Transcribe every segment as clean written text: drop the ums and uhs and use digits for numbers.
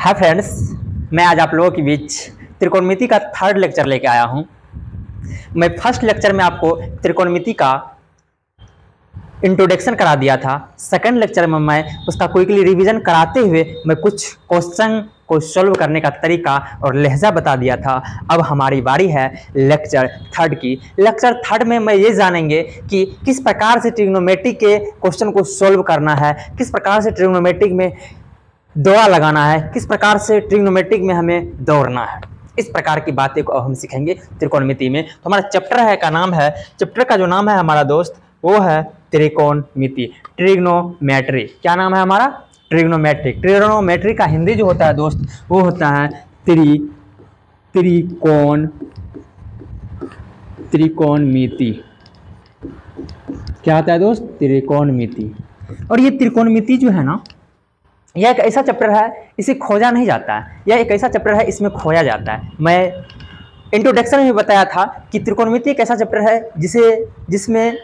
Hi friends, मैं आज आप लोगों के बीच त्रिकोणमिति का थर्ड लेक्चर लेके आया हूं। मैं फर्स्ट लेक्चर में आपको त्रिकोणमिति का इंट्रोडक्शन करा दिया था। सेकंड लेक्चर में मैं उसका क्विकली रिवीजन कराते हुए मैं कुछ क्वेश्चन को सॉल्व करने का तरीका और लहजा बता दिया था। अब हमारी बारी है लेक्चर थर्ड की। लेक्चर थर्ड में मैं ये जानेंगे कि किस प्रकार से ट्रिग्नोमेट्री के क्वेश्चन को सॉल्व करना है, किस प्रकार से ट्रिग्नोमेट्रिक में दौड़ा लगाना है, किस प्रकार से ट्रिग्नोमेट्रिक में हमें दौड़ना है। इस प्रकार की बातें को हम सीखेंगे त्रिकोणमिति में। तो हमारा चैप्टर है का नाम है, चैप्टर का जो नाम है हमारा दोस्त वो है त्रिकोणमिति, ट्रिग्नोमेट्री। क्या नाम है हमारा? ट्रिग्नोमेट्री। ट्रिग्नोमेट्री का हिंदी जो होता है दोस्त वो होता है त्रिकोणमिति। क्या होता है दोस्त? त्रिकोणमिति। और ये त्रिकोणमिति जो है ना, यह एक ऐसा चैप्टर है, इसे खोजा नहीं जाता है। यह एक ऐसा चैप्टर है, इसमें खोया जाता है। मैं इंट्रोडक्शन में बताया था कि त्रिकोणमिति एक ऐसा चैप्टर है जिसमें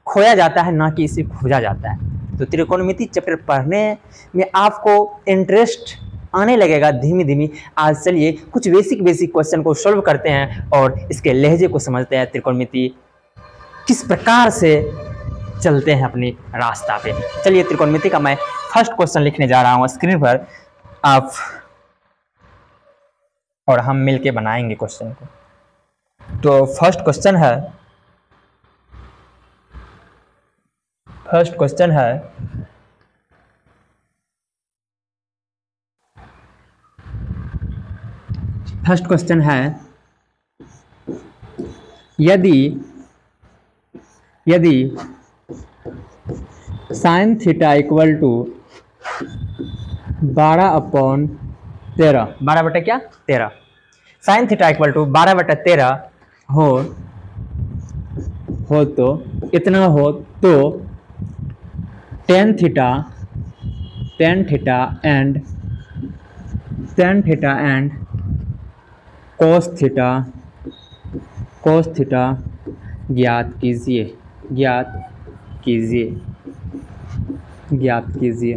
खोया जाता है, ना कि इसे खोजा जाता है। तो त्रिकोणमिति चैप्टर पढ़ने में आपको इंटरेस्ट आने लगेगा धीमी धीमी। आज चलिए कुछ बेसिक क्वेश्चन को सॉल्व करते हैं और इसके लहजे को समझते हैं। त्रिकोणमिति किस प्रकार से चलते हैं अपनी रास्ता पे। चलिए त्रिकोणमिति का मैं फर्स्ट क्वेश्चन लिखने जा रहा हूँ स्क्रीन पर, आप और हम मिलके बनाएंगे क्वेश्चन को। तो फर्स्ट क्वेश्चन है यदि sine theta equal to 12/13, 12/13, sine theta equal to 12/13 हो तो इतना हो तो tan theta and cos theta ज्ञात कीजिए।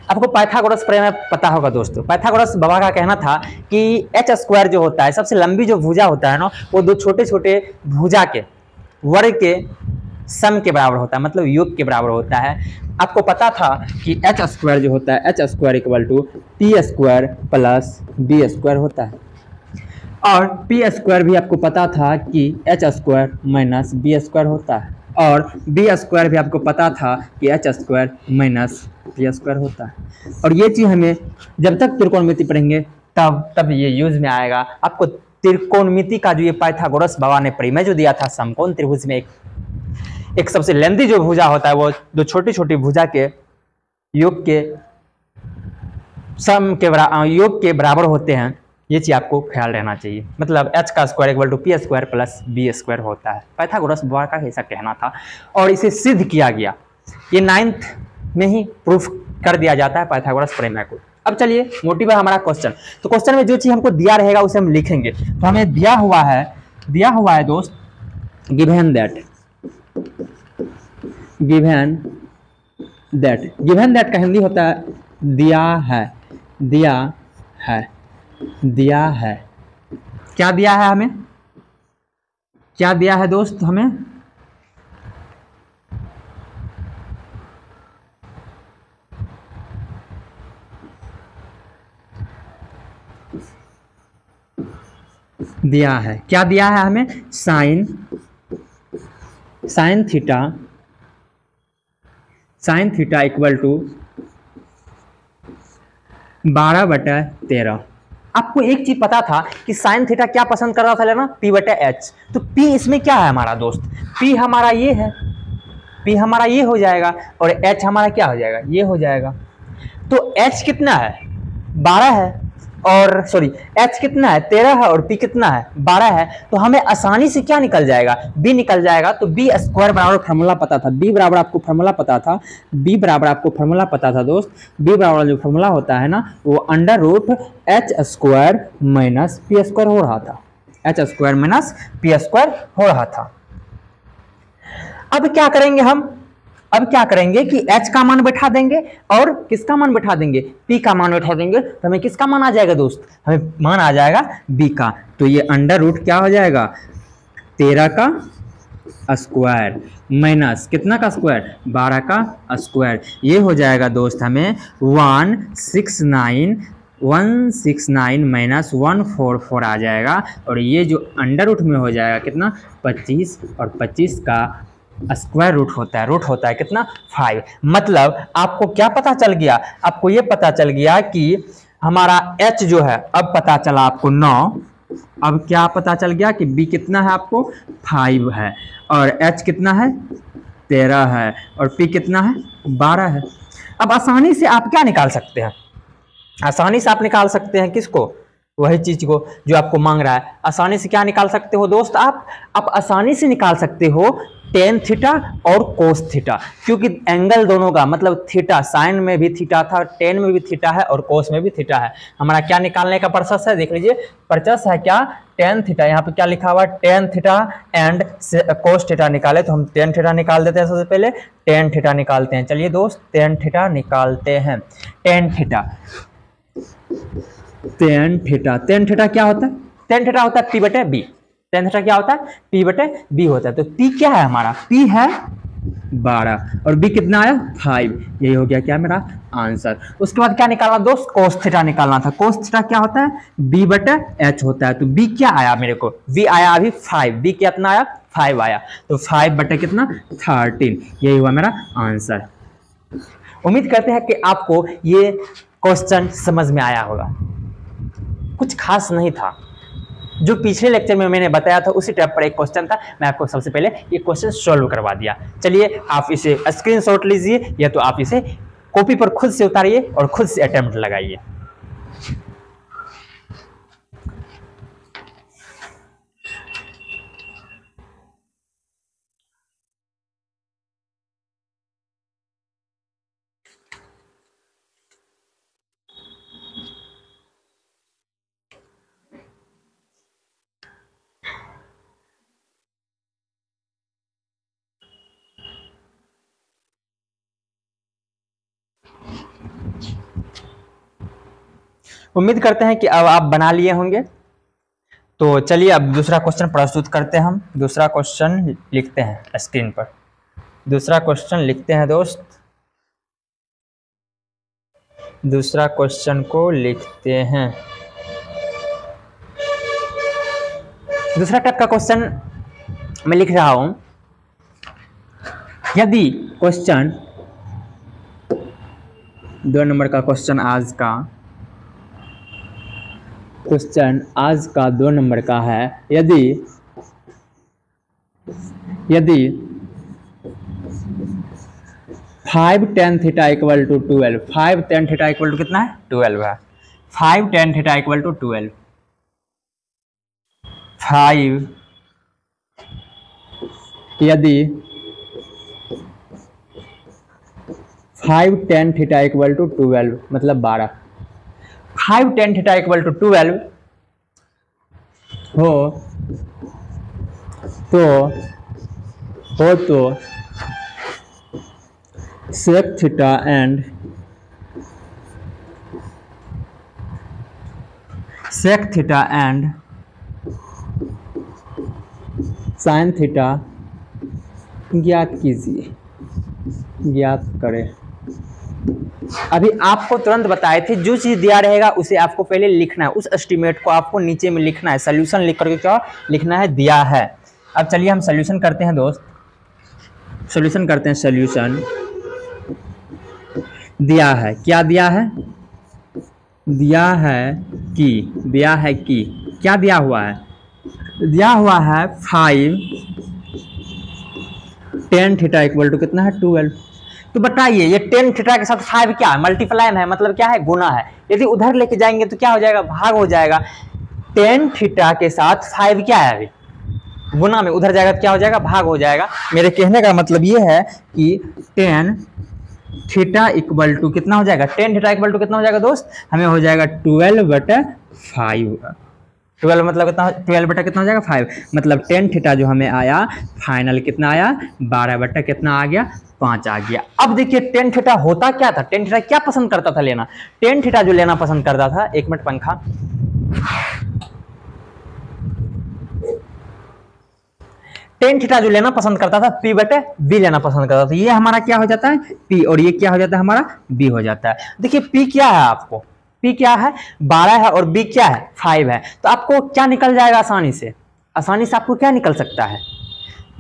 आपको पाइथागोरस प्रमेय पता होगा दोस्तों। पाइथागोरस बाबा का कहना था कि एच स्क्वायर जो होता है, सबसे लंबी जो भुजा होता है ना, वो दो छोटे छोटे भुजा के वर्ग के सम के बराबर होता है, मतलब योग के बराबर होता है। आपको पता था कि एच स्क्वायर जो होता है, H square equal to T square plus B square होता है। और पी स्क्वायर भी आपको पता था कि H square minus B square होता है। और बी स्क्वायर भी आपको पता था कि H square minus B square होता है। और ये चीज़ हमें जब तक त्रिकोणमिति पढ़ेंगे तब ये यूज में आएगा। आपको त्रिकोणमिति का जो ये पाइथागोरस बाबा ने प्रमेय जो दिया था, समकोण त्रिभुज में एक सबसे लेंथी जो भुजा होता है वो दो छोटी छोटी भुजा के योग के सम के योग के बराबर होते हैं। ये चीज आपको ख्याल रहना चाहिए। मतलब एच का square equal to P square plus B square होता है। पाइथागोरस बाबा का ऐसा कहना था और इसे सिद्ध किया गया। ये 9th में ही प्रूफ कर दिया जाता है पाइथागोरस प्रमेय को। अब चलिए मोटिव है हमारा क्वेश्चन। तो क्वेश्चन में जो चीज हमको दिया रहेगा उसे हम लिखेंगे। तो हमें दिया हुआ है दोस्त, गिवन दैट का हिंदी होता है दिया है। क्या दिया है हमें? क्या दिया है दोस्त हमें? दिया है। क्या दिया है हमें? Sine theta equal to 12/13। आपको एक चीज पता था कि साइन थीटा क्या पसंद कर रहा था लेना? P/H। तो P इसमें क्या है हमारा दोस्त? P हमारा ये है, P हमारा ये हो जाएगा और H हमारा क्या हो जाएगा? ये हो जाएगा। तो H कितना है? 12 है। और सॉरी, H कितना है? 13 है। और P कितना है? 12 है। तो हमें आसानी से क्या निकल जाएगा? B निकल जाएगा। तो B स्क्वायर बराबर फॉर्मूला पता था, B बराबर आपको फॉर्मूला पता था, दोस्त। B बराबर जो फॉर्मूला होता है ना, वो under root H square minus P square हो रहा था। H square minus P square हो रहा था। अब क्या करेंगे हम? अब क्या करेंगे कि h का मान बैठा देंगे और किसका मान बैठा देंगे, p का मान बैठा देंगे, तो हमें किसका मान आ जाएगा दोस्त, हमें मान आ जाएगा b का। तो ये अंडर रूट क्या हो जाएगा, 13 का स्क्वायर माइनस कितना का स्क्वायर, 12 का स्क्वायर। ये हो जाएगा दोस्त हमें 169 माइनस 144 आ जाएगा। और ये जो अंडर रूट में हो जाएगा कितना, 25, और 25 का स्क्वायर रूट होता है कितना, 5। मतलब आपको क्या पता चल गया, आपको ये पता चल गया कि हमारा h जो है, अब पता चला आपको 9, अब क्या पता चल गया कि b कितना है आपको 5 है, और h कितना है 13 है, और p कितना है 12 है। अब आसानी से आप क्या निकाल सकते हैं, आसानी से आप निकाल सकते हैं किसको, वही चीज को जो आपको मांग रहा है। आसानी से क्या निकाल सकते हो दोस्त, आप आसानी से निकाल सकते हो टेन थीटा और कोस थीटा, क्योंकि एंगल दोनों का मतलब थीटा, साइन में भी थीटा था, टेन में भी थीटा है और कोस में भी थीटा है। हमारा क्या निकालने का प्रोसेस है, देख लीजिए प्रोसेस है क्या, टेन थीटा, यहाँ पे क्या लिखा हुआ है ten theta and cos theta निकाले, तो हम टेन थीटा निकाल देते हैं। सबसे पहले टेन थीटा निकालते हैं, चलिए दोस्त टेन थीटा निकालते हैं। टेन थीटा क्या होता है, टेन थीटा होता है पी बटे बी, टेन थीटा क्या होता है, पी बटे बी होता है। तो पी क्या है हमारा, पी है 12 और बी कितना आया 5, यही हो गया क्या मेरा आंसर। उसके बाद क्या निकालना दोस्त, कोस थीटा निकालना था। कोस थीटा क्या होता है, बी बटे एच होता है। तो बी क्या आया मेरे को, बी आया अभी 5, बी कितना आया 5 आया, तो 5 बटे कितना 13, यही हुआ मेरा आंसर। उम्मीद करते हैं कि आपको ये क्वेश्चन समझ में आया होगा, कुछ खास नहीं था, जो पिछले लेक्चर में मैंने बताया था उसी टाइप पर एक क्वेश्चन था। मैं आपको सबसे पहले ये क्वेश्चन सॉल्व करवा दिया। चलिए आप इसे स्क्रीनशॉट लीजिए, या तो आप इसे कॉपी पर खुद से उतारिए और खुद से अटेम्प्ट लगाइए। उम्मीद करते हैं कि अब आप बना लिए होंगे। तो चलिए अब दूसरा क्वेश्चन प्रस्तुत करते हैं। हम दूसरा क्वेश्चन लिखते हैं स्क्रीन पर, दूसरा क्वेश्चन लिखते हैं दोस्त, दूसरा क्वेश्चन को लिखते हैं। दूसरा टाइप का क्वेश्चन मैं लिख रहा हूं, यदि क्वेश्चन 2 नंबर का क्वेश्चन आज का 2 नंबर का है, यदि 5 tan theta equal to 12, 5 tan theta equal to कितना है 12 है, 5 tan थीटा इक्वल टू 12, 5 यदि 5 tan थीटा इक्वल टू 12 मतलब 12, 5 tan थीटा इक्वल टू 12 हो तो sec theta and sin theta ज्ञात कीजिए, ज्ञात करें। अभी आपको तुरंत बताए थे, जो चीज दिया रहेगा उसे आपको पहले लिखना है, उस एस्टीमेट को आपको नीचे में लिखना है, सोल्यूशन लिख करके क्या लिखना है, दिया है। अब चलिए हम सोल्यूशन करते हैं दोस्त, सोल्यूशन करते हैं। सोल्यूशन दिया है, क्या दिया है, दिया है कि क्या दिया हुआ है, दिया हुआ है 5 tan थीटा इक्वल टू कितना है 12। तो बताइए ये tan थीटा के साथ 5 क्या है, मल्टीप्लाई है, मतलब क्या है, गुना है। यदि उधर लेके जाएंगे तो क्या हो जाएगा, भाग हो जाएगा। tan थीटा के साथ 5 क्या है, अभी गुना में, उधर जाएगा तो क्या हो जाएगा, भाग हो जाएगा। मेरे कहने का मतलब ये है कि tan थीटा इक्वल टू कितना हो जाएगा, tan थीटा इक्वल टू कितना हो जाएगा दोस्त, हमें हो जाएगा 12/5, 12 मतलब कितना, 12 बटा कितना हो जाएगा 5, मतलब टेन थीटा जो हमें आया फाइनल कितना आया 12 बटा कितना आ गया 5 आ गया। अब देखिए टेन थीटा होता क्या था, टेन थीटा क्या पसंद करता था लेना, टेन थीटा जो लेना पसंद करता था, एक मिनट पंखा, टेन थीटा जो लेना पसंद करता था पी बटे बी लेना पसंद करता था। ये हमारा क्या हो जाता है पी, और ये क्या हो जाता है हमारा बी हो जाता है। देखिए पी क्या है, आपको पी क्या है 12 है और बी क्या है 5 है, तो आपको क्या निकल जाएगा आसानी से, आसानी से आपको क्या निकल सकता है,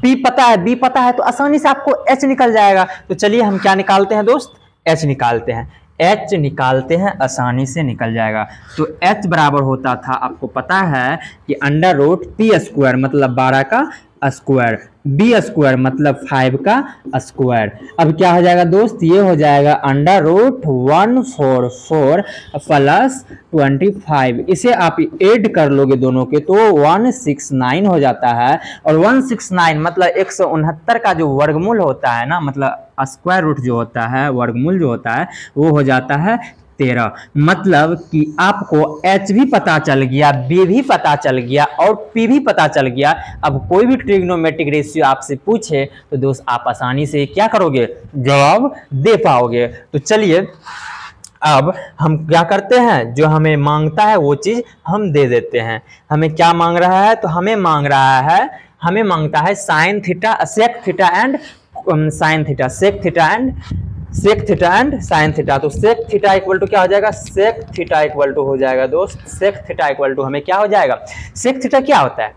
पी पता है बी पता है, तो आसानी से आपको एच निकल जाएगा। तो चलिए हम क्या निकालते हैं दोस्त, एच निकालते हैं, एच निकालते हैं, आसानी से निकल जाएगा। तो एच बराबर होता था, आपको पता है कि अंडर रूट पी स्क्वायर मतलब 12 का स्क्वायर, बी स्क्वायर मतलब 5 का स्क्वायर। अब क्या हो जाएगा दोस्त, ये हो जाएगा अंडर रूट 144 प्लस 25, इसे आप ऐड कर लोगे दोनों के तो 169 हो जाता है, और 169 मतलब 169 का जो वर्गमूल होता है ना, मतलब स्क्वायर रूट जो होता है, वर्गमूल जो होता है वो हो जाता है 13। मतलब कि आपको H भी पता चल गया, B भी पता चल गया और P भी पता चल गया। अब कोई भी ट्रिग्नोमेट्रिक रेशियो आपसे पूछे तो दोस्त आप आसानी से क्या करोगे, जवाब दे पाओगे। तो चलिए अब हम क्या करते हैं, जो हमें मांगता है वो चीज हम दे देते हैं। हमें क्या मांग रहा है, तो हमें मांग रहा है, हमें मांगता है sine theta sec theta and sine theta, sec theta and sec theta and sine theta. तो सेक थीटा इक्वल टू क्या हो जाएगा, सेक थीटा इक्वल टू हो जाएगा दोस्त, सेक थीटा इक्वल टू हमें क्या हो जाएगा, सेक थीटा क्या होता है,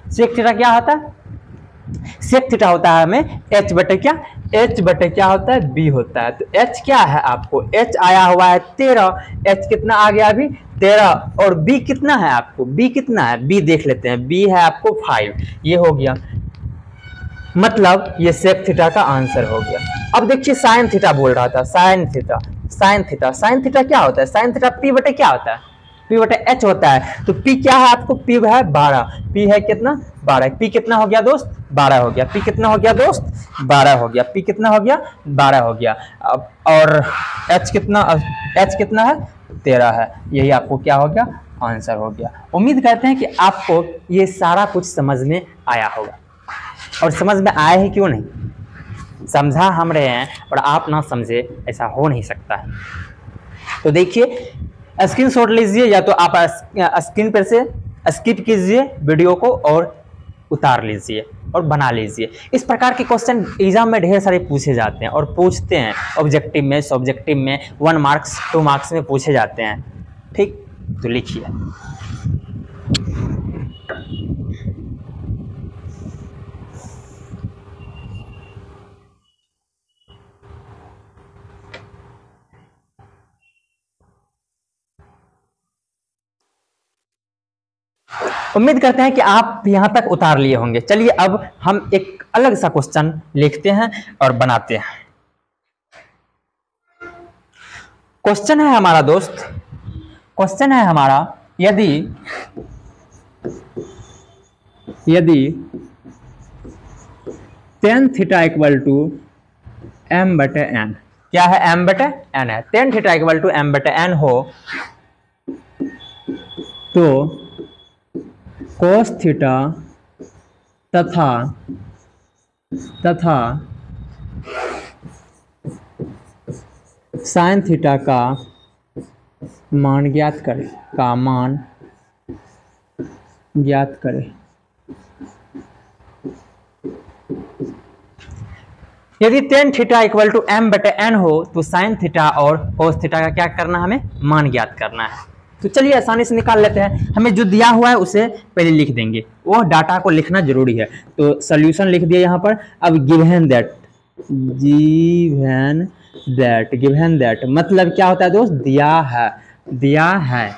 सेक थीटा क्या होता है, सेक थीटा होता है हमें एच बटे क्या, एच बटे क्या होता है बी होता है। तो एच क्या है, आपको एच आया हुआ है 13, एच कितना आ गया अभी 13, और बी कितना है आपको, बी कितना है, बी देख लेते हैं, बी है आपको 5, ये हो गया, मतलब ये सेक थीटा का आंसर हो गया। अब देखिए साइन थीटा बोल रहा था, sine theta, sine theta, sine theta क्या होता है, साइन थीटा पी बटे क्या होता है, पी बटे एच होता है। तो पी क्या है आपको, पी है 12, पी है कितना 12, पी कितना हो गया दोस्त 12 हो गया, पी कितना हो गया दोस्त 12 हो गया, पी कितना हो गया 12 हो गया। अब और एच कितना, एच कितना है 13 है, यही आपको क्या हो गया आंसर हो गया। उम्मीद करते हैं कि आपको ये सारा कुछ समझ में आया होगा, और समझ में आया ही क्यों नहीं, समझा हम रहे हैं और आप ना समझे, ऐसा हो नहीं सकता है। तो देखिए स्क्रीनशॉट लीजिए, या तो आप स्क्रीन पर से स्किप कीजिए वीडियो को और उतार लीजिए और बना लीजिए। इस प्रकार के क्वेश्चन एग्जाम में ढेर सारे पूछे जाते हैं और पूछते हैं, ऑब्जेक्टिव में, सब्जेक्टिव में, 1 मार्क्स 2 मार्क्स में पूछे जाते हैं। ठीक, तो लिखिए उम्मीद करते हैं कि आप यहां तक उतार लिए होंगे। चलिए अब हम एक अलग सा क्वेश्चन लिखते हैं और बनाते हैं। क्वेश्चन है हमारा दोस्त, क्वेश्चन है हमारा, यदि tan theta equal to m बटे n, क्या है m बटे n है, tan theta equal to m बटे n हो तो cos थीटा तथा sin थीटा का मान ज्ञात करें, का मान ज्ञात करें। यदि tan theta equal to m बटे n हो तो sin थीटा और cos थीटा का क्या करना, हमें मान ज्ञात करना है। तो चलिए आसानी से निकाल लेते हैं। हमें जो दिया हुआ है उसे पहले लिख देंगे, वो डाटा को लिखना जरूरी है। तो सॉल्यूशन लिख दिया यहाँ पर। अब गिवन दैट मतलब क्या होता है दोस्त, दिया है, दिया है।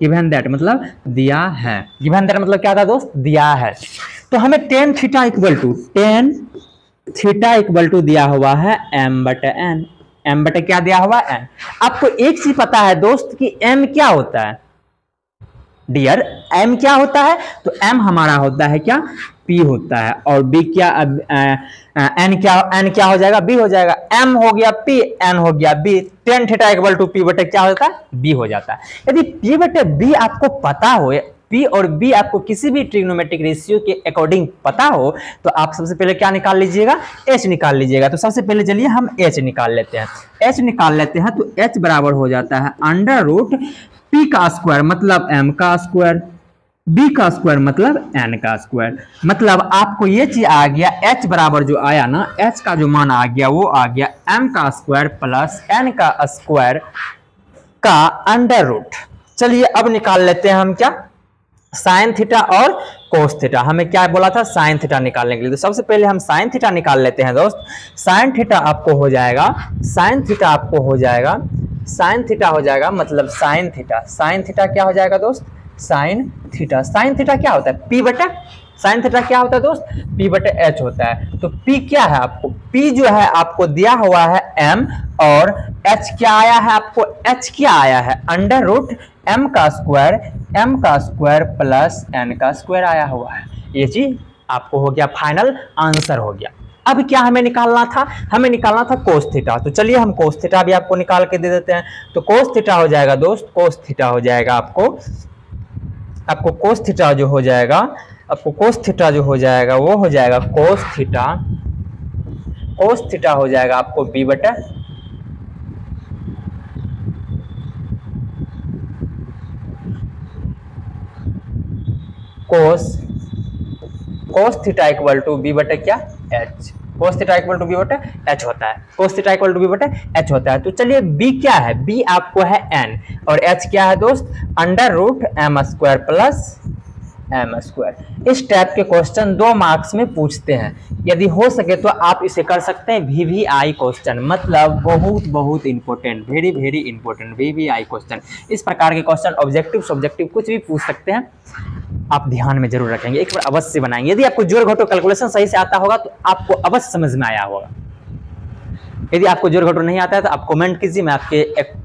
गिवन दैट मतलब दिया है, गिवन दैट मतलब क्या होता है दोस्त, दिया है। तो हमें tan थीटा इक्वल टू दिया हुआ है m बटे n, m बटे क्या दिया हुआ है n। आपको एक चीज पता है दोस्त कि m क्या होता है डियर, m क्या होता है, तो m हमारा होता है क्या p होता है, और b क्या, n क्या हो जाएगा b हो जाएगा, m हो गया p, n हो गया b, tan theta equal to p बटे क्या होता है b हो जाता है। यदि p बटे b आपको पता हो P और B आपको किसी भी ट्रिग्नोमेट्रिक रेशियो के अकॉर्डिंग पता हो तो आप सबसे पहले क्या निकाल लीजिएगा, H निकाल लीजिएगा। तो सबसे पहले चलिए हम H निकाल लेते हैं। H निकाल लेते हैं तो H बराबर हो जाता है अंडर रूट P का स्क्वायर मतलब M का स्क्वायर, B का स्क्वायर मतलब N का स्क्वायर। मतलब आपको ये चीज आ गया, H बराबर जो आया ना, H का जो मान आ गया वो आ गया M का स्क्वायर प्लस N का स्क्वायर का अंडर रूट। चलिए अब निकाल लेते हैं हम क्या, साइन थीटा और कोस थीटा। हमें क्या बोला था, साइन थीटा निकालने के लिए। तो सबसे पहले हम साइन थीटा निकाल लेते हैं दोस्त। साइन थीटा आपको हो जाएगा, साइन थीटा आपको हो जाएगा, साइन थीटा हो जाएगा मतलब साइन थीटा, साइन थीटा क्या हो जाएगा दोस्त, साइन थीटा। साइन थीटा क्या होता है, P बटा, साइन थीटा क्या होता है दोस्त, P बटे H होता है। तो P क्या है आपको, P जो है आपको दिया हुआ है M और H क्या आया है आपको, H क्या आया है अंडर रूट M का स्क्वायर प्लस N का स्क्वायर आया हुआ है। ये चीज आपको हो गया, फाइनल आंसर हो गया। अब क्या हमें निकालना था, हमें निकालना था कोस थीटा। तो चलिए हम कोस थीटा भी आपको निकाल के दे देते हैं। तो कोस थीटा हो जाएगा दोस्त, कोस थीटा हो जाएगा आपको कोस थीटा जो हो जाएगा, आपको कोस थीटा जो हो जाएगा वो हो जाएगा कोस थीटा हो जाएगा आपको B बटा cos theta equal to B बटे क्या H, cos theta equal to B बटे H होता है, cos theta equal to B बटे H होता है। तो चलिए B क्या है, B आपको है N और H क्या है दोस्त, under root M square plus M square. इस टाइप के क्वेश्चन 2 मार्क्स में पूछते हैं, यदि हो सके तो आप इसे कर सकते हैं VVI क्वेश्चन, मतलब बहुत important, very important VVI question. इस प्रकार के क्वेश्चन ऑब्जेक्टिव सब्जेक्टिव कुछ भी पूछ सकते हैं, आप ध्यान में जरूर रखेंगे, एक बार अवश्य बनाएंगे। यदि आपको जोड़ घटाव कैलकुलेशन सही से आता होगा तो आपको अवश्य समझ में आया होगा। यदि आपको जोड़ घटाव नहीं आता है तो आप कमेंट कीजिए, मैं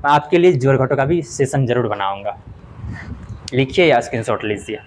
आपके लिए जोड़ घटाव का भी सेशन जरूर बनाऊंगा। लिखिए या स्क्रीनशॉट लीजिए।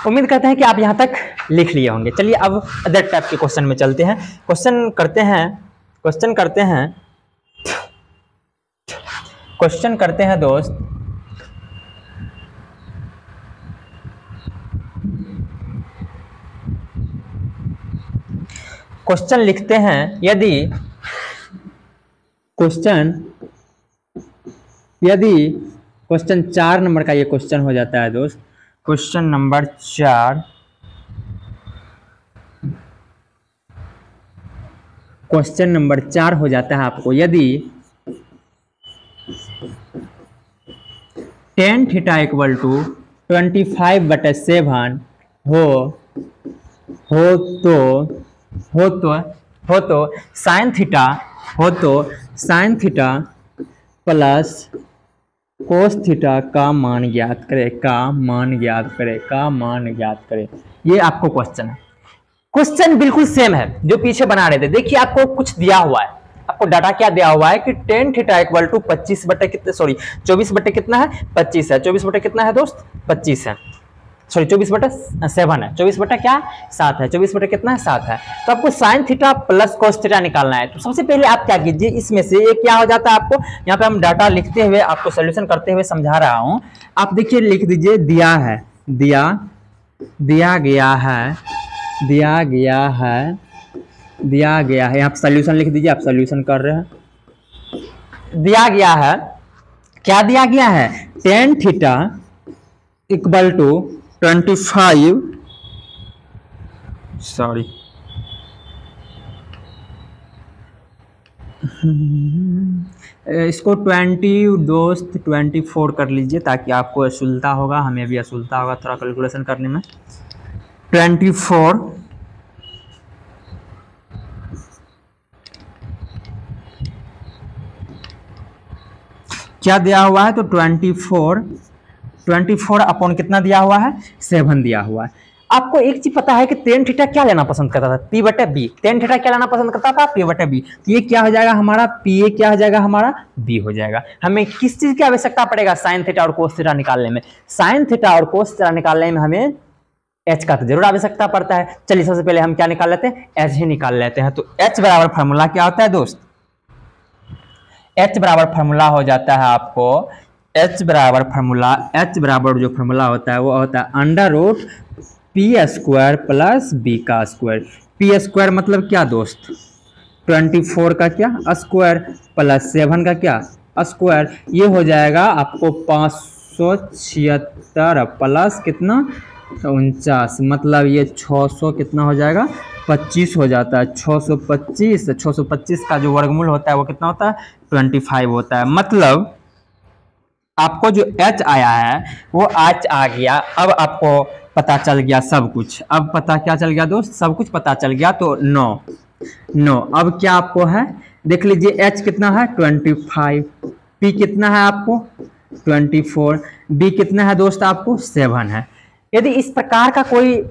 उम्मीद करते हैं कि आप यहां तक लिख लिए होंगे। चलिए अब अदर टाइप के क्वेश्चन में चलते हैं, क्वेश्चन करते हैं दोस्त। क्वेश्चन लिखते हैं, यदि क्वेश्चन 4 नंबर का ये क्वेश्चन हो जाता है दोस्त, क्वेश्चन नंबर 4, क्वेश्चन नंबर 4 हो जाता है आपको, यदि tan थीटा इक्वल टू 25/7 हो तो sine theta plus cos theta का मान ज्ञात करे। ये आपको क्वेश्चन है, क्वेश्चन बिल्कुल सेम है जो पीछे बना रहे थे। देखिए आपको कुछ दिया हुआ है, आपको डाटा क्या दिया हुआ है कि tan थीटा इक्वल टू 24 बटे कितना है, 25 है। 24 बटे कितना है दोस्त, 25 है, सॉरी 24 बटे 7 है, 24 बटे क्या 7 है, 24 बटे कितना है 7 है। तो आपको sine theta plus cos theta निकालना है। तो सबसे पहले आप क्या कीजिए, इसमें से ये क्या हो जाता है आपको, यहाँ पे हम डाटा लिखते हुए आपको सोल्यूशन करते हुए समझा रहा हूँ। आप देखिए लिख दीजिए, दिया गया है, यहाँ पे सोल्यूशन लिख दीजिए, आप सोल्यूशन कर रहे हैं। दिया गया है, क्या दिया गया है, tan theta equal to 25, sorry इसको 20 दोस्त 24 कर लीजिए ताकि आपको असुलता होगा, हमें भी असुलता होगा थोड़ा कैलकुलेशन करने में। 24 क्या दिया हुआ है, तो 24 24 अपॉन कितना दिया हुआ है, 7 दिया हुआ है। आपको एक चीज पता है कि टेन थीटा क्या लेना पसंद करता था, पी बटे बी। टेन थीटा क्या लेना पसंद करता था, पी बटे बी। तो ये क्या हो जाएगा हमारा, पी ए क्या हो जाएगा हमारा, बी हो जाएगा। हमें किस चीज की आवश्यकता पड़ेगा, साइन थीटा और कोस थीटा निकालने में। साइन थीटा और कोस थीटा निकालने में हमें एच का तो जरूर आवश्यकता पड़ता है। चलिए सबसे पहले हम क्या निकाल लेते हैं, एच ही निकाल लेते हैं। तो एच बराबर फॉर्मूला क्या होता है दोस्त, एच बराबर फॉर्मूला हो जाता है आपको, एच बराबर फॉर्मूला, एच बराबर जो फॉर्मूला होता है वो होता है under root P square plus B का स्क्वायर। पी स्क्वायर मतलब क्या दोस्त, 24 का क्या स्क्वायर प्लस 7 का क्या स्क्वायर। ये हो जाएगा आपको 576 प्लस कितना 49, मतलब ये 600 कितना हो जाएगा 25 हो जाता है। 625 का जो वर्गमूल होता है वो कितना होता है 25 होता है। मतलब आपको जो h आया है वो h आ गया। अब आपको पता चल गया सब कुछ, अब पता क्या चल गया दोस्त, सब कुछ पता चल गया। तो 9 अब क्या आपको है देख लीजिए, h कितना है 25, p कितना है आपको 24, b कितना है दोस्त आपको 7 है। यदि इस प्रकार का कोई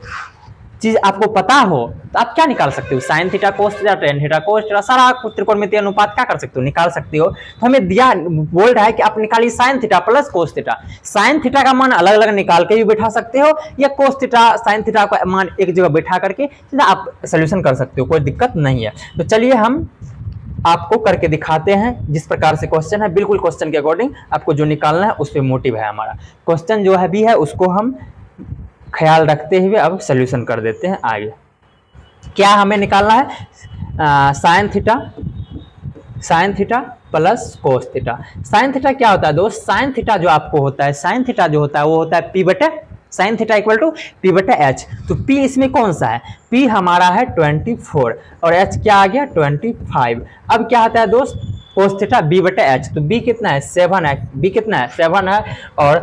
चीज आपको पता हो तो आप क्या निकाल सकते हो, sine theta cos theta tan theta cos theta सारा कुछ त्रिकोणमितीय अनुपात क्या कर सकते हो, निकाल सकते हो। तो हमें दिया बोल रहा है कि आप निकालिए sine theta plus cos theta. Sine theta का मान अलग अलग निकाल के भी बैठा सकते हो, या कोस थीटा साइन थीटा का मान एक जगह बैठा करके सीधा आप सोल्यूशन कर सकते हो, कोई दिक्कत नहीं है। तो चलिए हम आपको करके दिखाते हैं जिस प्रकार से क्वेश्चन है, बिल्कुल क्वेश्चन के अकॉर्डिंग आपको जो निकालना है उस पर मोटिव है हमारा। क्वेश्चन जो है भी है उसको हम ख्याल रखते हुए अब सोल्यूशन कर देते हैं आगे। क्या हमें निकालना है, sine theta plus cos theta. Sine theta क्या होता है दोस्त, साइन थीटा जो आपको होता है, साइन थीटा जो होता है वो होता है पी बटे, sine theta equal to P बटे एच। तो पी इसमें कौन सा है, पी हमारा है 24 और एच क्या आ गया 25। अब क्या आता है दोस्त कोस थीटा बी बटे एच। तो बी कितना है 7 है, बी कितना है 7 है और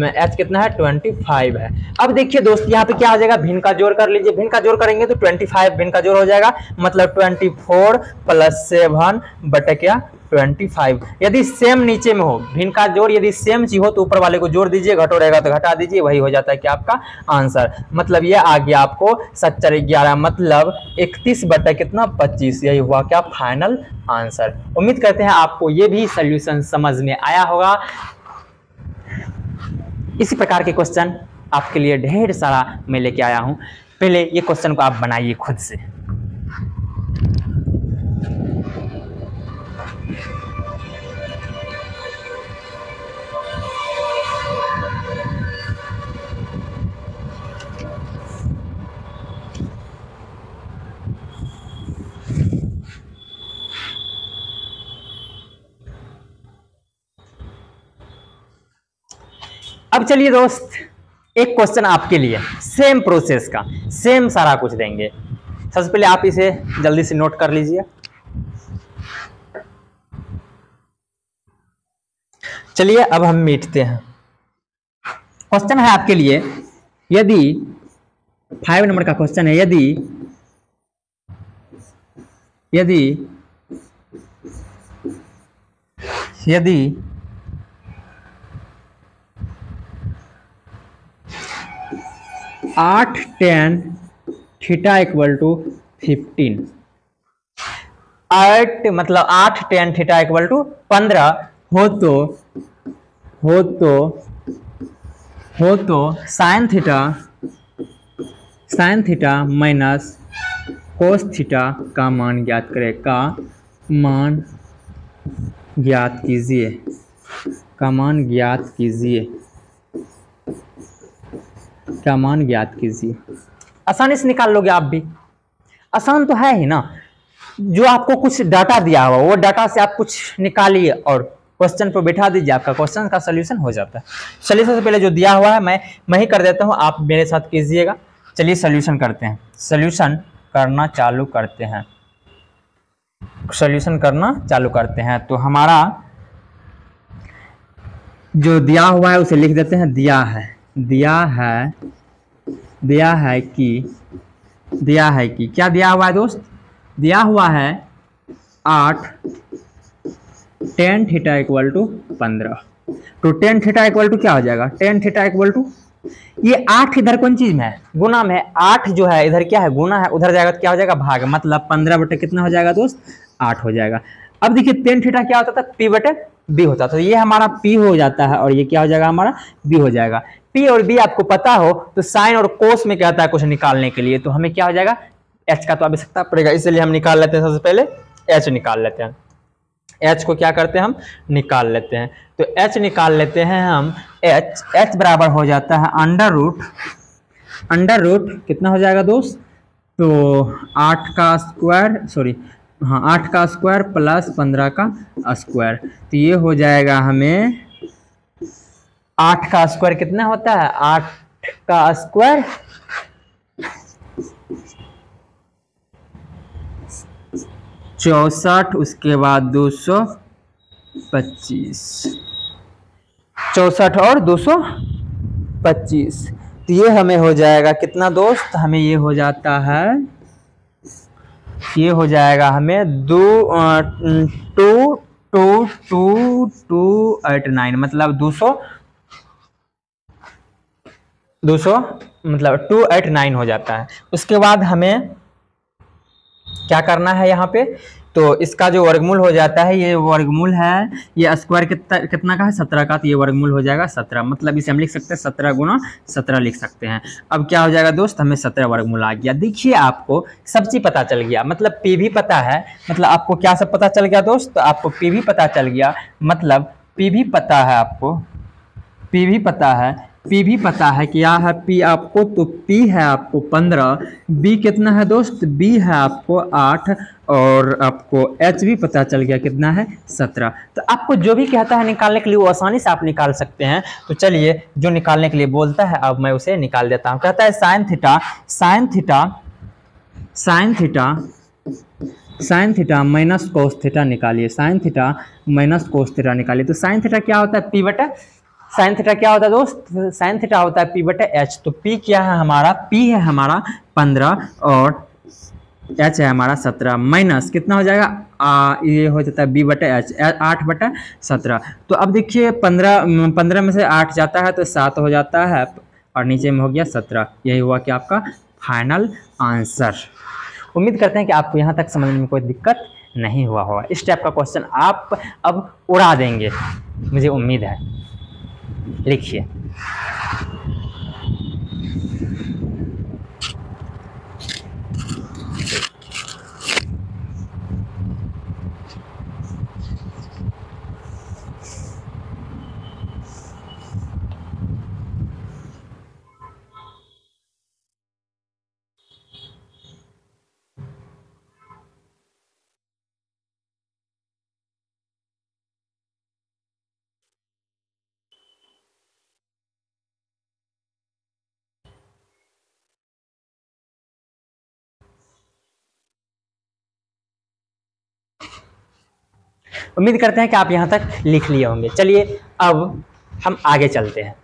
एच कितना है 25 है। अब देखिए दोस्त यहाँ पे क्या आ जाएगा, भिन्न का जोड़ कर लीजिए, भिन्न का जोड़ करेंगे तो 25 भिन्न का जोड़ हो जाएगा, मतलब 24 प्लस 7 बटे क्या 25। यदि सेम नीचे में हो, भिन्न का जोड़ यदि सेम चीज हो तो ऊपर वाले को जोड़ दीजिए, घटो रहेगा तो घटा दीजिए, वही हो जाता है कि आपका आंसर। मतलब ये आ गया आपको 7×4 मतलब 31 बटे कितना 25, यही हुआ क्या फाइनल आंसर। उम्मीद करते हैं आपको ये भी सॉल्यूशन समझ में आया होगा। इसी प्रकार के क्वेश्चन आपके लिए ढेर सारा मैं लेके आया हूं। पहले ये क्वेश्चन को आप बनाइए खुद से। अब चलिए दोस्त एक क्वेश्चन आपके लिए सेम प्रोसेस का, सेम सारा कुछ देंगे। सबसे पहले आप इसे जल्दी से नोट कर लीजिए। चलिए अब हम मिटते हैं। क्वेश्चन है आपके लिए, यदि 5 नंबर का क्वेश्चन है, यदि 8 tan थीटा इक्वल टू 15, 8 मतलब 8 tan थीटा इक्वल टू 15 हो तो sign theta minus cos theta का मान ज्ञात करें, का मान ज्ञात कीजिए। आसानी से निकाल लोगे आप भी, आसान तो है ही ना। जो आपको कुछ डाटा दिया हुआ वो डाटा से आप कुछ निकालिए और क्वेश्चन पर बैठा दीजिए, आपका क्वेश्चन का सोल्यूशन हो जाता है। चलिए सबसे पहले जो दिया हुआ है मैं ही कर देता हूँ, आप मेरे साथ कीजिएगा। चलिए सोल्यूशन करते हैं, सोल्यूशन करना चालू करते हैं। तो हमारा जो दिया हुआ है उसे लिख देते हैं, दिया है कि क्या दिया हुआ है दोस्त, दिया हुआ है 8 tan थीटा इक्वल टू 15। तो टेन थीटा इक्वल टू क्या हो जाएगा, टेन थीटा इक्वल टू, ये 8 इधर कौन चीज में है, गुना में है, 8 जो है इधर क्या है, गुना है, उधर जाएगा तो क्या हो जाएगा, भाग, मतलब 15 बटे कितना हो जाएगा दोस्त, 8 हो जाएगा। अब देखिए टेन थीटा क्या होता था, पी बटे बी होता, तो ये हमारा पी हो जाता है और ये क्या हो जाएगा, हमारा बी हो जाएगा। पी और बी आपको पता हो तो साइन और कोस में कहता है कुछ निकालने के लिए, तो हमें क्या हो जाएगा, एच का तो आवश्यकता पड़ेगा, इसलिए हम निकाल लेते हैं, सबसे पहले एच निकाल लेते हैं। एच को क्या करते हैं, हम निकाल लेते हैं, तो एच निकाल लेते हैं हम, एच बराबर हो जाता है अंडर रूट कितना हो जाएगा दोस्त, तो 8 का स्क्वायर, सॉरी हाँ 8 का स्क्वायर प्लस 15 का स्क्वायर, तो ये हो जाएगा हमें 8 का स्क्वायर कितना होता है, 8 का स्क्वायर 64, उसके बाद 225, 64 और 225, तो ये हमें हो जाएगा कितना दोस्त, हमें ये हो जाता है, ये हो जाएगा हमें 289, मतलब 200 मतलब 289 हो जाता है। उसके बाद हमें क्या करना है यहाँ पे, तो इसका जो वर्गमूल हो जाता है, ये वर्गमूल है, ये स्क्वायर कितना का है, 17 का, तो ये वर्गमूल हो जाएगा 17, मतलब इसे हम लिख सकते हैं 17 गुना 17 लिख सकते हैं। अब क्या हो जाएगा दोस्त, हमें 17 वर्गमूल आ गया। देखिए आपको सब चीज पता चल गया, मतलब पी भी पता है, मतलब आपको क्या सब पता चल गया दोस्त, तो आपको पी भी पता चल गया, मतलब पी भी पता है आपको, पी भी पता है क्या है पी आपको, तो पी है आपको 15, बी कितना है दोस्त, बी है आपको 8, और आपको एच भी पता चल गया कितना है 17। तो आपको जो भी कहता है निकालने के लिए वो आसानी से आप निकाल सकते हैं। तो चलिए जो निकालने के लिए बोलता है अब मैं उसे निकाल देता हूँ। कहता है sine theta minus cos theta निकालिए, sine theta minus cos theta निकालिए। तो साइन थीटा क्या होता है, पी बटा, साइन थीटा क्या होता है दोस्त, साइन थीटा होता है पी बटे एच। तो पी क्या है हमारा, पी है हमारा 15 और एच है हमारा 17, माइनस कितना हो जाएगा, ये हो जाता है बी बटे एच, 8 बटा 17। तो अब देखिए 15 में से 8 जाता है तो 7 हो जाता है, और नीचे में हो गया 17। यही हुआ कि आपका फाइनल आंसर। उम्मीद करते हैं कि आपको यहाँ तक समझने में कोई दिक्कत नहीं हुआ होगा। इस टाइप का क्वेश्चन आप अब उड़ा देंगे, मुझे उम्मीद है। लिखिए, उम्मीद करते हैं कि आप यहाँ तक लिख लिए होंगे। चलिए अब हम आगे चलते हैं,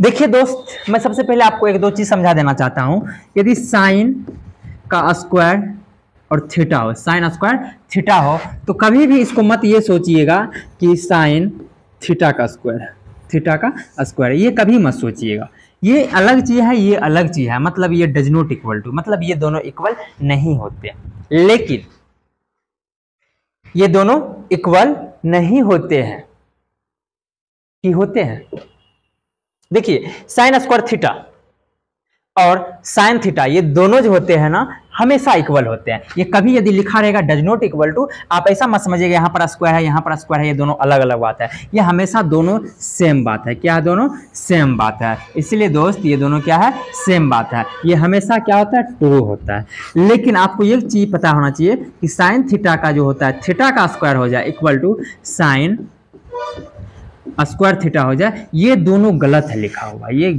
देखिए दोस्त, मैं सबसे पहले आपको एक दो चीज समझा देना चाहता हूं। यदि साइन का स्क्वायर और थीटा हो, साइन स्क्वायर थीटा हो, तो कभी भी इसको मत ये सोचिएगा कि साइन थीटा का स्क्वायर, ये कभी मत सोचिएगा। ये अलग चीज है, ये अलग चीज है, मतलब ये डज नॉट इक्वल टू, मतलब ये दोनों इक्वल नहीं होते। लेकिन ये दोनों इक्वल नहीं होते हैं कि होते हैं। देखिए साइन स्क्वायर थीटा और साइन थीटा, ये दोनों जो होते हैं ना, हमेशा इक्वल होते हैं। ये कभी यदि लिखा रहेगा डज नॉट इक्वल टू, आप ऐसा मत समझिएगा यहाँ पर स्क्वायर है, यहाँ पर स्क्वायर है, ये दोनों अलग अलग बात है। ये हमेशा दोनों सेम बात है। क्या है, दोनों सेम बात है। इसलिए दोस्त ये दोनों क्या है, सेम बात है। ये हमेशा क्या होता है, ट्रू होता है। लेकिन आपको एक चीज पता होना चाहिए कि साइन थीटा का जो होता है, थीटा का स्क्वायर हो जाए equal to sine square theta हो जाए, ये दोनों गलत है लिखा हुआ। ये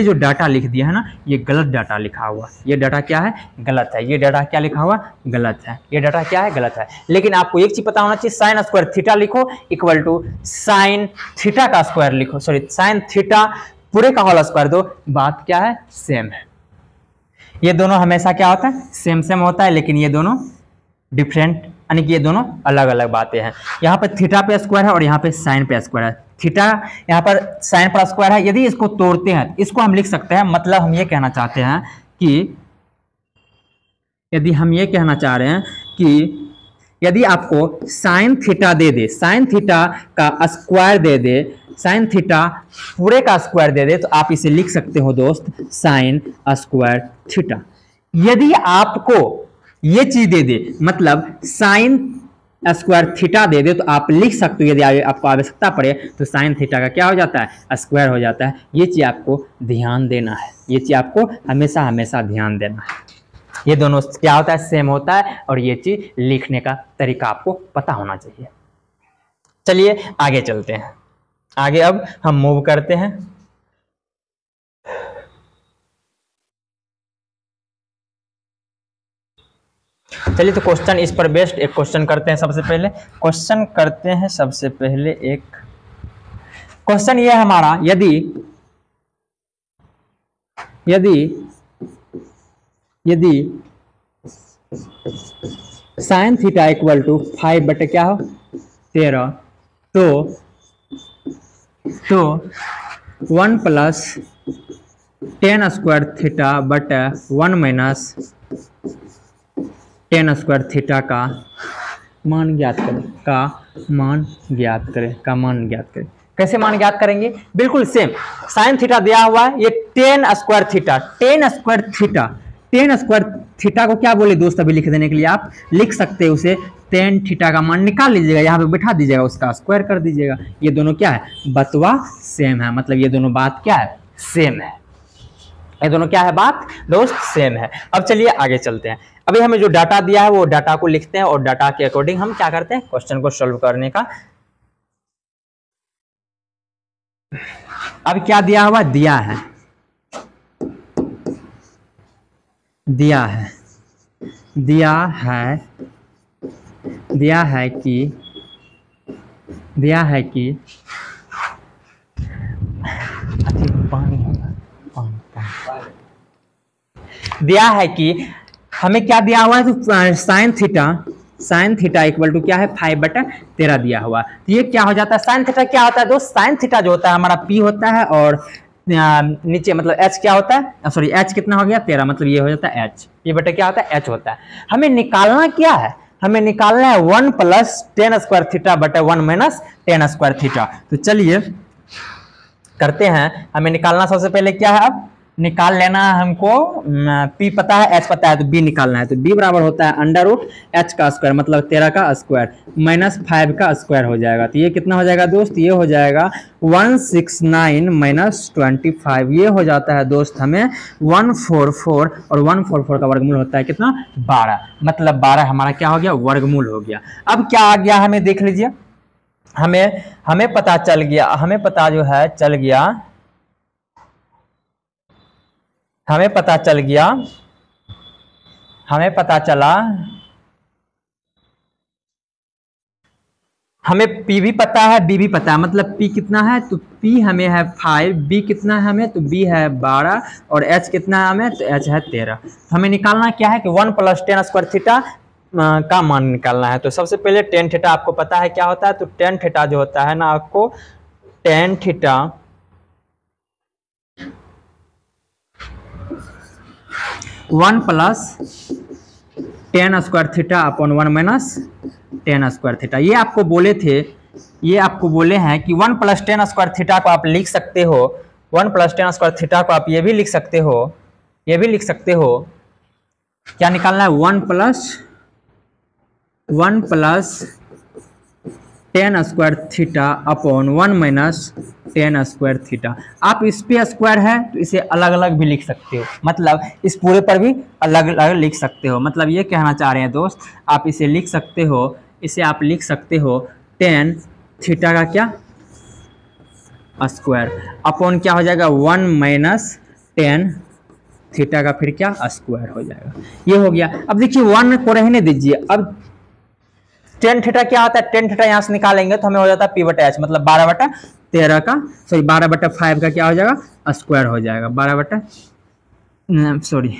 जो डाटा लिख दिया है ना, ये गलत डाटा लिखा हुआ। ये डाटा क्या है, गलत है। ये डाटा क्या लिखा हुआ, गलत है। ये डाटा क्या है, गलत है। लेकिन आपको एक चीज पता होना चाहिए, साइन स्क्वायर थीटा लिखो इक्वल टू साइन थीटा का स्क्वायर लिखो, सॉरी साइन थीटा पूरे का होल स्क्वायर दो, बात क्या है, सेम है। ये दोनों हमेशा क्या होता है, सेम सेम होता है, लेकिन ये दोनों डिफरेंट, यानी कि ये दोनों अलग अलग बातें हैं। यहाँ पे थीटा पे स्क्वायर है और यहाँ पे साइन पे स्क्वायर है। थीटा यहाँ पर साइन पर स्क्वायर है, यदि इसको तोड़ते हैं इसको हम लिख सकते हैं, मतलब हम ये कहना चाहते हैं कि यदि हम ये कहना चाह रहे हैं कि यदि आपको साइन थीटा दे दे, साइन थीटा का स्क्वायर दे दे, साइन थीटा पूरे का स्क्वायर दे दे, तो आप इसे लिख सकते हो दोस्त साइन स्क्वायर थीटा। यदि आपको ये चीज दे दे, मतलब साइन स्क्वायर थीटा दे दे, तो आप लिख सकते हो, यदि आपको आवश्यकता पड़े तो साइन थीटा का क्या हो जाता है, स्क्वायर हो जाता है। ये चीज आपको ध्यान देना है, ये चीज आपको हमेशा हमेशा ध्यान देना है। ये दोनों क्या होता है, सेम होता है, और ये चीज लिखने का तरीका आपको पता होना चाहिए। चलिए आगे चलते हैं, आगे अब हम मूव करते हैं। चलिए तो क्वेश्चन इस पर बेस्ड एक क्वेश्चन करते हैं। सबसे पहले क्वेश्चन करते हैं, सबसे पहले एक क्वेश्चन ये है हमारा, यदि यदि यदि साइन थीटा इक्वल टू 5 बटे क्या हो 13, तो 1 प्लस 10 स्क्वायर थीटा बटे 1 माइनस 10 स्क्वायर थीटा का मान ज्ञात करें, का मान ज्ञात करें। कैसे मान ज्ञात करेंगे, बिल्कुल सेम, साइन थीटा दिया हुआ है, ये 10 square theta, 10 square theta, 10 square theta को क्या बोले दोस्त, अभी लिख देने के लिए आप लिख सकते हैं उसे, 10 थीटा का मान निकाल लीजिएगा, यहाँ पे बैठा दीजिएगा, उसका स्क्वायर कर दीजिएगा। ये दोनों क्या है, बतवा सेम है, मतलब ये दोनों बात क्या है, सेम है। ये दोनों क्या है, बात दोस्त सेम है। अब चलिए आगे चलते हैं। अभी हमें जो डाटा दिया है वो डाटा को लिखते हैं, और डाटा के अकॉर्डिंग हम क्या करते हैं, क्वेश्चन को सॉल्व करने का। अब क्या दिया हुआ, दिया है कि हमें क्या दिया हुआ है, तो साइन थीटा इक्वल टू क्या है 5 बटा 13 दिया हुआ। तो ये क्या हो जाता है, साइन थीटा क्या होता है दोस्त, साइन थीटा जो होता है हमारा पी होता है, और नीचे मतलब एच क्या होता है, सॉरी एच कितना हो गया 13, मतलब ये हो जाता है एच, ये बटे क्या होता है एच होता है। हमें निकालना क्या है, हमें निकालना है 1 प्लस 10 स्क्वायर थीटा बटे 1 माइनस 10 स्क्वायर थीटा। तो चलिए करते हैं, हमें निकालना सबसे पहले क्या है, अब निकाल लेना है हमको, पी पता है एच पता है, तो बी निकालना है। तो बी बराबर होता है अंडर रूट एच का स्क्वायर, मतलब 13 का स्क्वायर माइनस 5 का स्क्वायर हो जाएगा। तो ये कितना हो जाएगा दोस्त, ये हो जाएगा 169 माइनस 25, ये हो जाता है दोस्त हमें 144, और 144 का वर्गमूल होता है कितना 12, मतलब 12 हमारा क्या हो गया, वर्गमूल हो गया। अब क्या आ गया हमें देख लीजिए, हमें पता चल गया, हमें पता जो है चल गया, हमें पता चला, हमें P भी पता है B भी पता है, मतलब P कितना है, तो P हमें है 5, B कितना है हमें, तो B है 12, और H कितना है हमें, तो H है 13। हमें निकालना क्या है कि 1 प्लस 10 स्क्वायर थीटा का मान निकालना है। तो सबसे पहले टेन थीटा आपको पता है क्या होता है, तो टेन थीटा जो होता है ना आपको, tan theta 1 plus 10 square theta upon 1 minus 10 square theta. ये आपको बोले थे, ये आपको बोले हैं कि 1 प्लस 10 स्क्वायर थीटा को आप लिख सकते हो, 1 प्लस 10 स्क्वायर थीटा को आप ये भी लिख सकते हो, ये भी लिख सकते हो। क्या निकालना है, 1 plus 10 square theta upon 1 minus 10 square theta. आप इस पे स्क्वायर है तो इसे अलग अलग भी लिख सकते हो, मतलब इस पूरे पर भी अलग अलग लिख सकते हो। मतलब ये कहना चाह रहे हैं दोस्त, आप इसे लिख सकते हो, इसे आप लिख सकते हो 10 थीटा का क्या स्क्वायर अपॉन क्या हो जाएगा 1 माइनस 10 थीटा का फिर क्या स्क्वायर हो जाएगा। ये हो गया। अब देखिए 1 को रहने दीजिए, अब 10 थीटा क्या होता है, 10 थीटा यहाँ से निकालेंगे तो हमें हो जाता है पी बटा एच, मतलब 12 बटा 13 का, सॉरी 12 बटा 5 का क्या हो जाएगा स्क्वायर हो जाएगा, 12 बटा सॉरी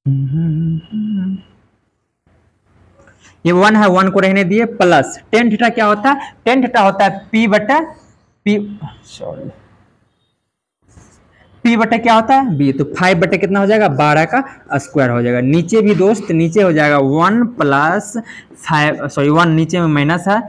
ये 1 है, 1 को रहने दिए, प्लस टेन थीटा क्या होता है, टेन थीटा होता है पी बटे पी, सॉरी पी बटे क्या होता है बी, तो 5 बटे कितना हो जाएगा 12 का स्क्वायर हो जाएगा। नीचे भी दोस्त नीचे हो जाएगा 1 प्लस 5, सॉरी 1 नीचे में माइनस है,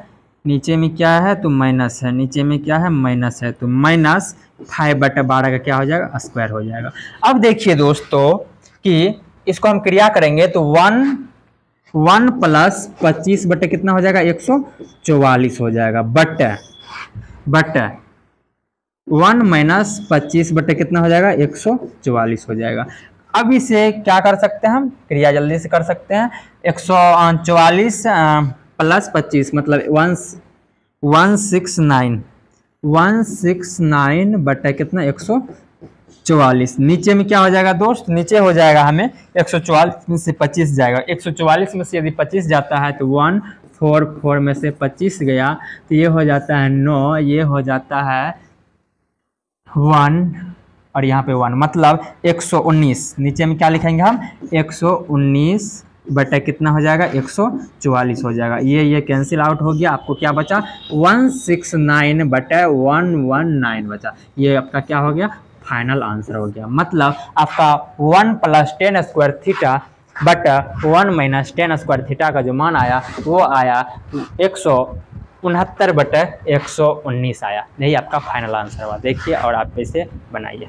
नीचे में क्या है तो माइनस है, नीचे में क्या है माइनस है, तो माइनस 5 बटे 12 का क्या हो जाएगा स्क्वायर हो जाएगा। अब देखिए दोस्तों कि इसको हम क्रिया करेंगे तो 1 प्लस 25 बटे कितना हो जाएगा 144 हो जाएगा, बटे 1 माइनस 25 बटे कितना हो जाएगा 144 हो जाएगा। अब इसे क्या कर सकते हैं हम, क्रिया जल्दी से कर सकते हैं। 144 प्लस 25 मतलब 169 बटे कितना 144। नीचे में क्या हो जाएगा दोस्त, नीचे हो जाएगा हमें 144 में से 25 जाएगा, 144 में से यदि 25 जाता है तो 144 में से 25 गया तो ये हो जाता है 9, ये हो जाता है 1 और यहाँ पे 1 मतलब 119। नीचे में क्या लिखेंगे हम 119 बटे कितना हो जाएगा 144 हो जाएगा। ये कैंसिल आउट हो गया, आपको क्या बचा 169 बटे 119 बचा। ये आपका क्या हो गया फाइनल आंसर हो गया। मतलब आपका 1 प्लस 10 स्क्वायर थीटा बटा 1 माइनस 10 स्क्वायर थीटा का जो मान आया वो आया 169 बटे 119 आया। यही आपका फाइनल आंसर हुआ। देखिए और आप इसे बनाइए।